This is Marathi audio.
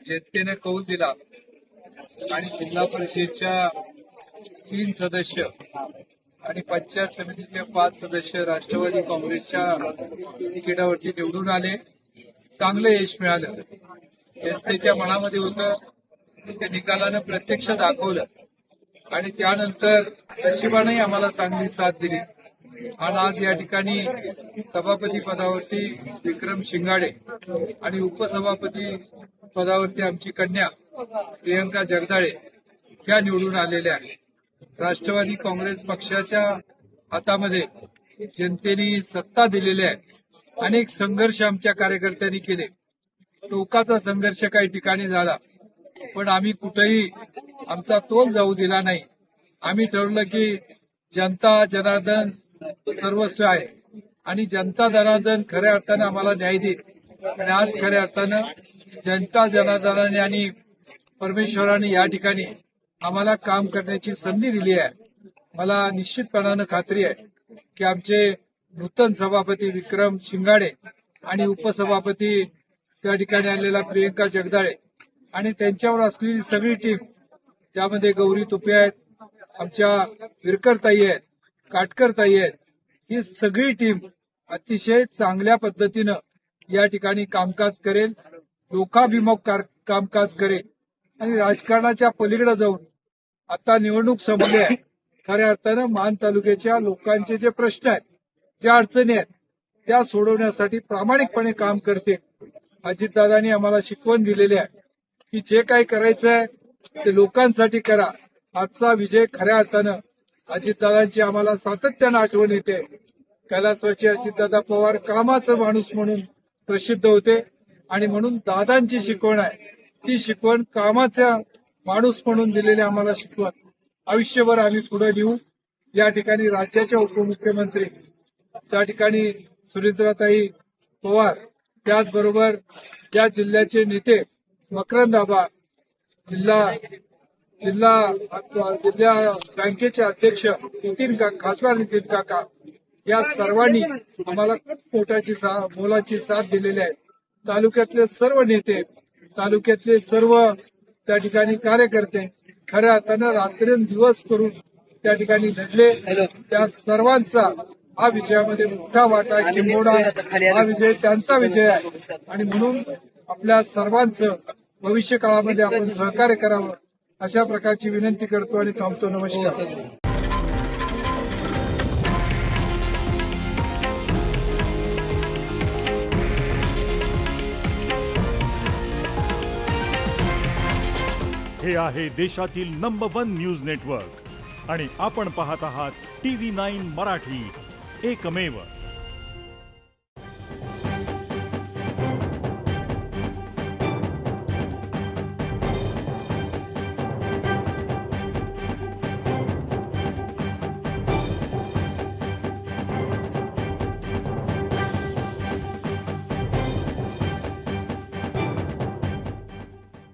जनतेने कौल दिला आणि जिल्हा परिषदेच्या 3 सदस्य आणि पंचायत समितीचे 5 सदस्य राष्ट्रवादी काँग्रेसच्या तिकिटावरती निवडून आले. चांगलं यश मिळालं. जनतेच्या मनामध्ये होतं, त्या निकालानं प्रत्यक्ष दाखवलं आणि त्यानंतर नशिबानंही आम्हाला चांगली साथ दिली. आणि आज या ठिकाणी सभापती पदावरती विक्रम शिंगाडे आणि उपसभापती पदावरती आमची कन्या प्रियंका जगदाळे ह्या निवडून आलेल्या आहेत. राष्ट्रवादी काँग्रेस पक्षाच्या हातामध्ये जनतेने सत्ता दिलेली आहे. अनेक संघर्ष आमच्या कार्यकर्त्यांनी केले. टोकाचा संघर्ष काही ठिकाणी झाला, पण आम्ही कुठेही आमचा तोल जाऊ दिला नाही. आम्ही ठरवलं की जनता जनार्दन सर्वस्व आहे आणि जनता जनार्दन खऱ्या अर्थानं आम्हाला न्याय देईल. आणि आज खऱ्या अर्थानं जनता जनार्दनाने आणि परमेश्वराने या ठिकाणी आम्हाला काम करण्याची संधी दिली आहे. मला निश्चितपणानं खात्री आहे की आमचे नूतन सभापती विक्रम शिंगाडे आणि उपसभापती त्या ठिकाणी आलेला प्रियंका जगदाळे आणि त्यांच्यावर असलेली सगळी टीम, त्यामध्ये गौरी तुपे आहेत, आमच्या विरकरताई आहेत, काटकरताई आहेत, ही सगळी टीम अतिशय चांगल्या पद्धतीनं या ठिकाणी कामकाज करेल, लोकाभिमुख कामकाज करेल आणि राजकारणाच्या पलीकडे जाऊन आता निवडणूक संपली आहे. खऱ्या अर्थानं मान तालुक्याच्या लोकांचे जे प्रश्न आहेत, ज्या अडचणी आहेत, त्या सोडवण्यासाठी प्रामाणिकपणे काम करते. अजितदादांनी आम्हाला शिकवण दिलेली आहे की जे काही करायचं आहे ते लोकांसाठी करा. आजचा विजय खऱ्या अर्थानं अजितदादांची आम्हाला सातत्यानं आठवण येते. कैलासवासी अजितदादा पवार कामाचं माणूस म्हणून प्रसिद्ध होते आणि म्हणून दादांची शिकवण आहे, ती शिकवण कामाचा माणूस म्हणून दिलेली आम्हाला शिकवण आयुष्यभर आम्ही पुढे नेऊ. या ठिकाणी राज्याच्या उपमुख्यमंत्री त्या ठिकाणी सुरेंद्रताई पवार, त्याचबरोबर या जिल्ह्याचे नेते मकरंद आबा, जिल्हा बँकेचे अध्यक्ष खासदार नितीन काका, या सर्वांनी आम्हाला खूप मोलाची साथ दिलेली आहे. तालुक्यातले सर्व नेते, तालुक्यातले सर्व त्या ठिकाणी कार्यकर्ते खऱ्या अर्थानं रात्रंदिवस करून त्या ठिकाणी लढले. त्या सर्वांचा हा विजयामध्ये मोठा वाटा आहे. किंबहुना हा विजय त्यांचा विजय आहे आणि म्हणून आपल्या सर्वांचं भविष्य काळामध्ये आपण सहकार्य करावं अशा प्रकारची विनंती करतो आणि थांबतो. नमस्कार. हे आहे देशातील नंबर 1 न्यूज नेटवर्क आणि आपण पाहत आहात TV9 मराठी, एकमेव.